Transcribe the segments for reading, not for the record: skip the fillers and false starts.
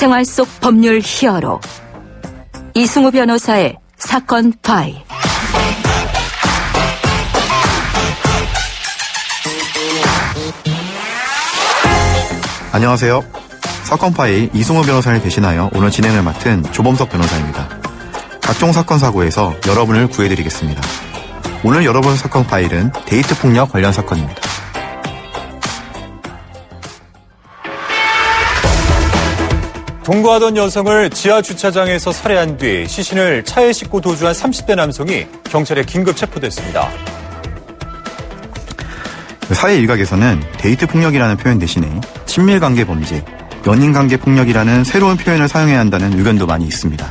생활 속 법률 히어로 이승우 변호사의 사건 파일. 안녕하세요. 사건 파일 이승우 변호사를 대신하여 오늘 진행을 맡은 조범석 변호사입니다. 각종 사건 사고에서 여러분을 구해드리겠습니다. 오늘 열어볼 사건 파일은 데이트 폭력 관련 사건입니다. 동거하던 여성을 지하 주차장에서 살해한 뒤 시신을 차에 싣고 도주한 30대 남성이 경찰에 긴급 체포됐습니다. 사회 일각에서는 데이트 폭력이라는 표현 대신에 친밀관계 범죄, 연인관계 폭력이라는 새로운 표현을 사용해야 한다는 의견도 많이 있습니다.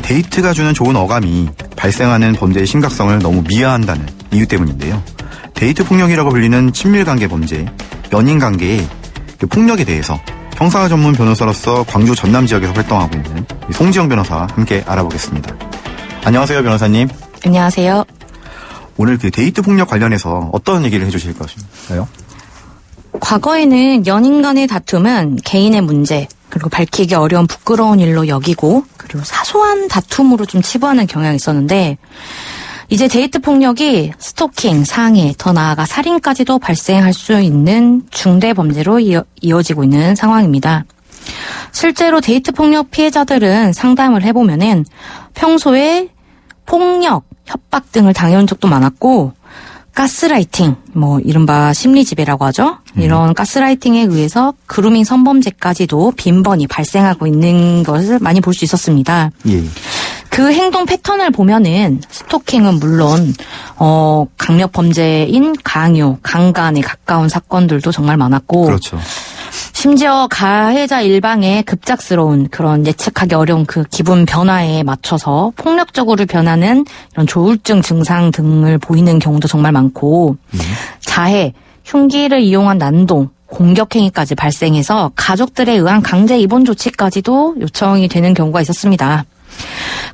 데이트가 주는 좋은 어감이 발생하는 범죄의 심각성을 너무 미화한다는 이유 때문인데요. 데이트 폭력이라고 불리는 친밀관계 범죄, 연인관계의 폭력에 대해서 형사 전문 변호사로서 광주 전남 지역에서 활동하고 있는 송지영 변호사와 함께 알아보겠습니다. 안녕하세요, 변호사님. 안녕하세요. 오늘 데이트 폭력 관련해서 어떤 얘기를 해주실 것인가요? 과거에는 연인 간의 다툼은 개인의 문제, 그리고 밝히기 어려운 부끄러운 일로 여기고, 그리고 사소한 다툼으로 좀 치부하는 경향이 있었는데, 이제 데이트 폭력이 스토킹, 상해, 더 나아가 살인까지도 발생할 수 있는 중대 범죄로 이어지고 있는 상황입니다. 실제로 데이트 폭력 피해자들은 상담을 해보면은 평소에 폭력, 협박 등을 당해온 적도 많았고, 가스라이팅, 이른바 심리지배라고 하죠. 이런 가스라이팅에 의해서 그루밍 성범죄까지도 빈번히 발생하고 있는 것을 많이 볼 수 있었습니다. 예. 그 행동 패턴을 보면은 스토킹은 물론 강력 범죄인 강요, 강간에 가까운 사건들도 정말 많았고, 그렇죠. 심지어 가해자 일방의 급작스러운 그런 예측하기 어려운 그 기분 변화에 맞춰서 폭력적으로 변하는 이런 조울증 증상 등을 보이는 경우도 정말 많고, 자해, 흉기를 이용한 난동, 공격행위까지 발생해서 가족들에 의한 강제 입원 조치까지도 요청이 되는 경우가 있었습니다.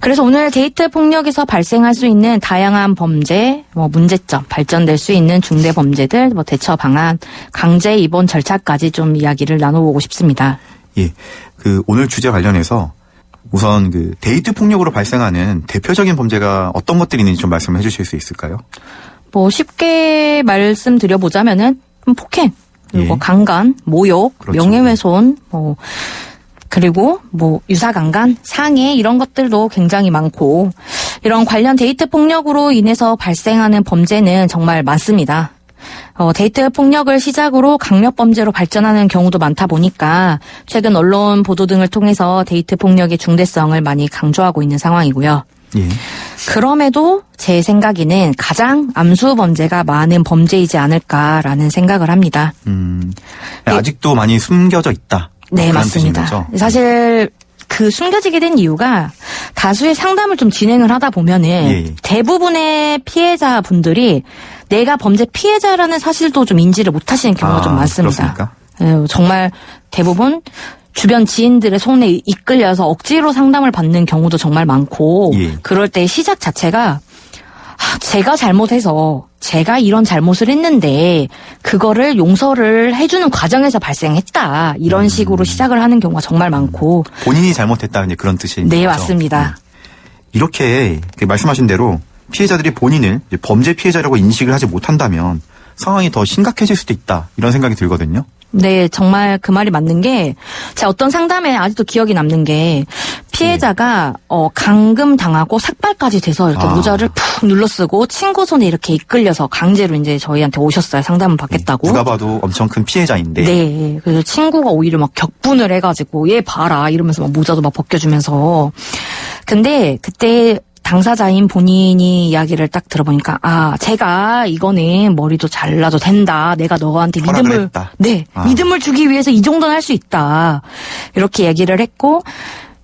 그래서 오늘 데이트 폭력에서 발생할 수 있는 다양한 범죄, 문제점, 발전될 수 있는 중대 범죄들, 대처 방안, 강제 입원 절차까지 좀 이야기를 나눠보고 싶습니다. 예. 오늘 주제 관련해서 우선 데이트 폭력으로 발생하는 대표적인 범죄가 어떤 것들이 있는지 좀 말씀해 주실 수 있을까요? 쉽게 말씀드려보자면은 폭행, 그리고 예. 강간, 모욕, 그렇죠. 명예훼손, 그리고 유사강간, 상해 이런 것들도 굉장히 많고, 이런 관련 데이트 폭력으로 인해서 발생하는 범죄는 정말 많습니다. 데이트 폭력을 시작으로 강력 범죄로 발전하는 경우도 많다 보니까 최근 언론 보도 등을 통해서 데이트 폭력의 중대성을 많이 강조하고 있는 상황이고요. 예. 그럼에도 제 생각에는 가장 암수 범죄가 많은 범죄이지 않을까라는 생각을 합니다. 아직도 많이 숨겨져 있다. 네, 맞습니다. 사실 숨겨지게 된 이유가 다수의 상담을 좀 진행을 하다 보면은 예. 대부분의 피해자분들이 내가 범죄 피해자라는 사실도 좀 인지를 못 하시는 경우가 좀 많습니다. 그렇습니까? 네, 정말 대부분 주변 지인들의 손에 이끌려서 억지로 상담을 받는 경우도 정말 많고, 예. 그럴 때 시작 자체가 제가 잘못해서 제가 이런 잘못을 했는데 그거를 용서를 해주는 과정에서 발생했다, 이런 식으로 시작을 하는 경우가 정말 많고. 본인이 잘못했다, 이제 그런 뜻이. 네, 맞습니다. 이렇게 말씀하신 대로 피해자들이 본인을 범죄 피해자라고 인식을 하지 못한다면 상황이 더 심각해질 수도 있다, 이런 생각이 들거든요. 네, 정말 그 말이 맞는 게, 제가 어떤 상담에 아직도 기억이 남는 게, 피해자가 감금 당하고 삭발까지 돼서 이렇게 모자를 푹 눌러쓰고 친구 손에 이렇게 이끌려서 강제로 이제 저희한테 오셨어요. 상담을 받겠다고. 누가 봐도 엄청 큰 피해자인데. 네, 그래서 친구가 오히려 막 격분을 해가지고 얘 봐라 이러면서 막 모자도 막 벗겨주면서. 근데 그때 당사자인 본인이 이야기를 딱 들어보니까, 제가 이거는 머리도 잘라도 된다. 내가 너한테 믿음을, 했다. 네, 믿음을 주기 위해서 이 정도는 할 수 있다. 이렇게 얘기를 했고,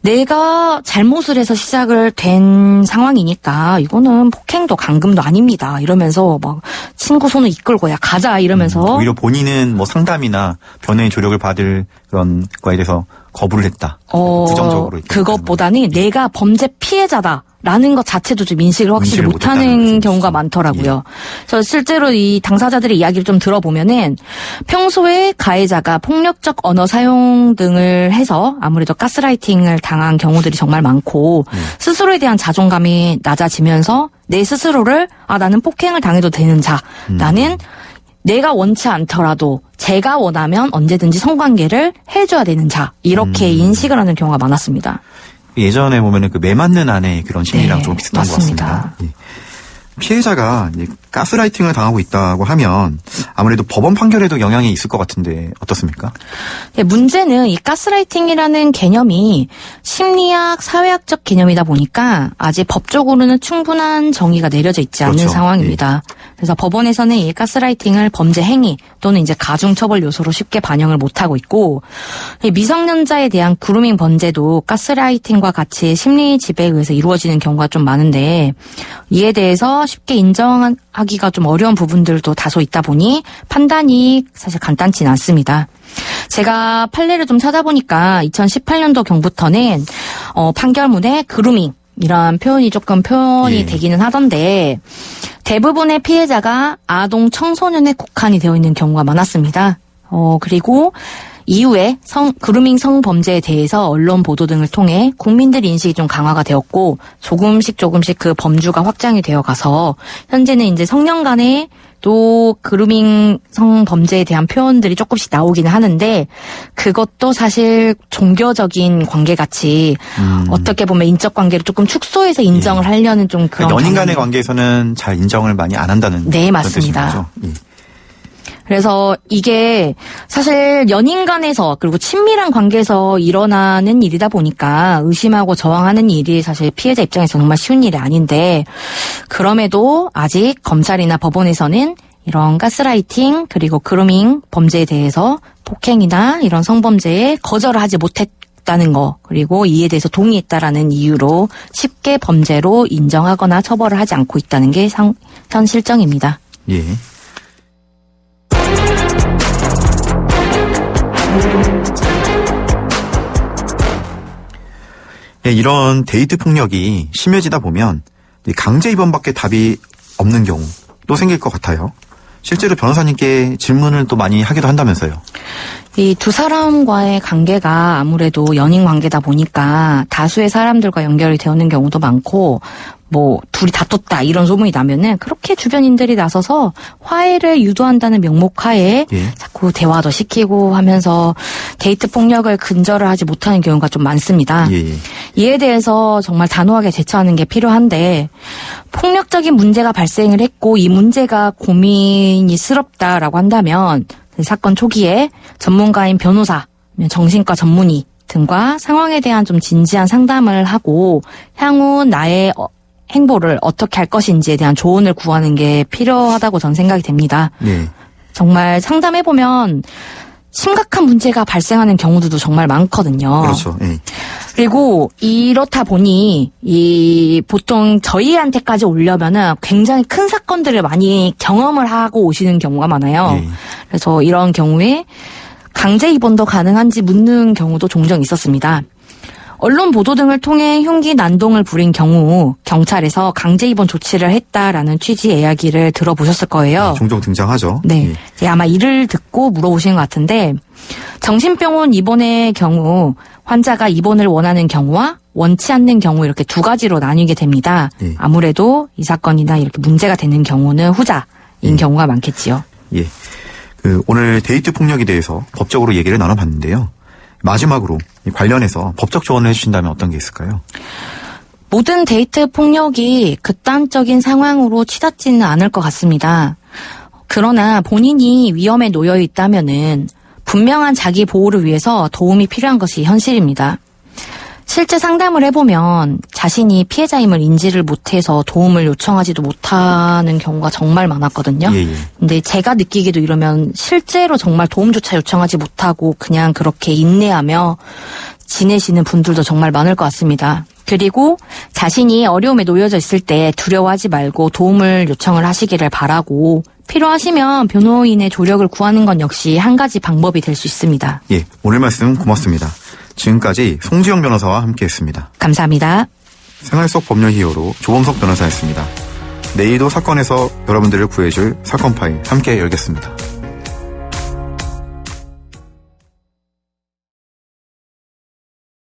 내가 잘못을 해서 시작을 된 상황이니까 이거는 폭행도 감금도 아닙니다. 이러면서 막 친구 손을 이끌고 야 가자 이러면서. 오히려 본인은 상담이나 변호의 조력을 받을 그런 거에 대해서 거부를 했다. 부정적으로. 그것보다는 내가 범죄 피해자다. 라는 것 자체도 좀 인식을 확실히 인식을 못하는 못했다는 경우가 말씀이시죠. 많더라고요. 그래서 실제로 이 당사자들의 이야기를 좀 들어보면은 평소에 가해자가 폭력적 언어 사용 등을 해서 아무래도 가스라이팅을 당한 경우들이 정말 많고 스스로에 대한 자존감이 낮아지면서 내 스스로를 나는 폭행을 당해도 되는 자, 나는 내가 원치 않더라도 제가 원하면 언제든지 성관계를 해줘야 되는 자, 이렇게 인식을 하는 경우가 많았습니다. 예전에 보면은 그 매 맞는 아내의 그런 심리랑 네, 좀 비슷한 맞습니다. 것 같습니다. 예. 피해자가 이제 가스라이팅을 당하고 있다고 하면 아무래도 법원 판결에도 영향이 있을 것 같은데 어떻습니까? 네, 문제는 이 가스라이팅이라는 개념이 심리학, 사회학적 개념이다 보니까 아직 법적으로는 충분한 정의가 내려져 있지 않는 그렇죠. 상황입니다. 그래서 법원에서는 이 가스라이팅을 범죄 행위 또는 이제 가중처벌 요소로 쉽게 반영을 못하고 있고, 이 미성년자에 대한 그루밍 범죄도 가스라이팅과 같이 심리 지배에 의해서 이루어지는 경우가 좀 많은데, 이에 대해서 쉽게 인정하기가 좀 어려운 부분들도 다소 있다 보니 판단이 사실 간단치는 않습니다. 제가 판례를 좀 찾아보니까 2018년도 경부터는 판결문에 그루밍 이런 표현이 조금 표현이 되기는 하던데, 대부분의 피해자가 아동 청소년에 국한이 되어 있는 경우가 많았습니다. 그리고 이후에 그루밍 성범죄에 대해서 언론 보도 등을 통해 국민들 인식이 좀 강화가 되었고, 조금씩 그 범주가 확장이 되어 가서 현재는 이제 성년 간에 또 그루밍 성범죄에 대한 표현들이 조금씩 나오기는 하는데, 그것도 사실 종교적인 관계같이 어떻게 보면 인적 관계를 조금 축소해서 인정을 하려는 좀 그런 연인 간의 관계에서는 잘 인정을 많이 안 한다는 네, 그런 맞습니다. 뜻인 거죠? 예. 그래서 이게 사실 연인 간에서 그리고 친밀한 관계에서 일어나는 일이다 보니까 의심하고 저항하는 일이 사실 피해자 입장에서 정말 쉬운 일이 아닌데, 그럼에도 아직 검찰이나 법원에서는 이런 가스라이팅 그리고 그루밍 범죄에 대해서 폭행이나 이런 성범죄에 거절을 하지 못했다는 거, 그리고 이에 대해서 동의했다라는 이유로 쉽게 범죄로 인정하거나 처벌을 하지 않고 있다는 게 현 실정입니다. 예. 예, 이런 데이트 폭력이 심해지다 보면 강제 입원밖에 답이 없는 경우 또 생길 것 같아요. 실제로 변호사님께 질문을 또 많이 하기도 한다면서요. 이 두 사람과의 관계가 아무래도 연인 관계다 보니까 다수의 사람들과 연결이 되는 경우도 많고, 뭐 둘이 다퉜다 이런 소문이 나면은 그렇게 주변인들이 나서서 화해를 유도한다는 명목하에 자꾸 대화도 시키고 하면서 데이트 폭력을 근절을 하지 못하는 경우가 좀 많습니다. 이에 대해서 정말 단호하게 대처하는 게 필요한데, 폭력적인 문제가 발생을 했고 이 문제가 고민이스럽다라고 한다면 사건 초기에 전문가인 변호사, 정신과 전문의 등과 상황에 대한 좀 진지한 상담을 하고 향후 나의 행보를 어떻게 할 것인지에 대한 조언을 구하는 게 필요하다고 저는 생각이 됩니다. 정말 상담해보면 심각한 문제가 발생하는 경우들도 정말 많거든요. 그렇죠. 그리고 이렇다 보니 보통 저희한테까지 오려면은 굉장히 큰 사건들을 많이 경험을 하고 오시는 경우가 많아요. 그래서 이런 경우에 강제 입원도 가능한지 묻는 경우도 종종 있었습니다. 언론 보도 등을 통해 흉기 난동을 부린 경우 경찰에서 강제 입원 조치를 했다라는 취지의 이야기를 들어보셨을 거예요. 종종 등장하죠. 네. 아마 이를 듣고 물어보신 것 같은데, 정신병원 입원의 경우 환자가 입원을 원하는 경우와 원치 않는 경우 이렇게 두 가지로 나뉘게 됩니다. 아무래도 이 사건이나 이렇게 문제가 되는 경우는 후자인 경우가 많겠지요. 오늘 데이트 폭력에 대해서 법적으로 얘기를 나눠봤는데요. 마지막으로 관련해서 법적 조언을 해주신다면 어떤 게 있을까요? 모든 데이트 폭력이 극단적인 상황으로 치닫지는 않을 것 같습니다. 그러나 본인이 위험에 놓여 있다면은 분명한 자기 보호를 위해서 도움이 필요한 것이 현실입니다. 실제 상담을 해보면 자신이 피해자임을 인지를 못해서 도움을 요청하지도 못하는 경우가 정말 많았거든요. 근데 제가 느끼기도 이러면 실제로 정말 도움조차 요청하지 못하고 그냥 그렇게 인내하며 지내시는 분들도 정말 많을 것 같습니다. 그리고 자신이 어려움에 놓여져 있을 때 두려워하지 말고 도움을 요청을 하시기를 바라고, 필요하시면 변호인의 조력을 구하는 건 역시 한 가지 방법이 될 수 있습니다. 오늘 말씀 고맙습니다. 지금까지 송지영 변호사와 함께했습니다. 감사합니다. 생활 속 법률 히어로 조범석 변호사였습니다. 내일도 사건에서 여러분들을 구해줄 사건 파일 함께 열겠습니다.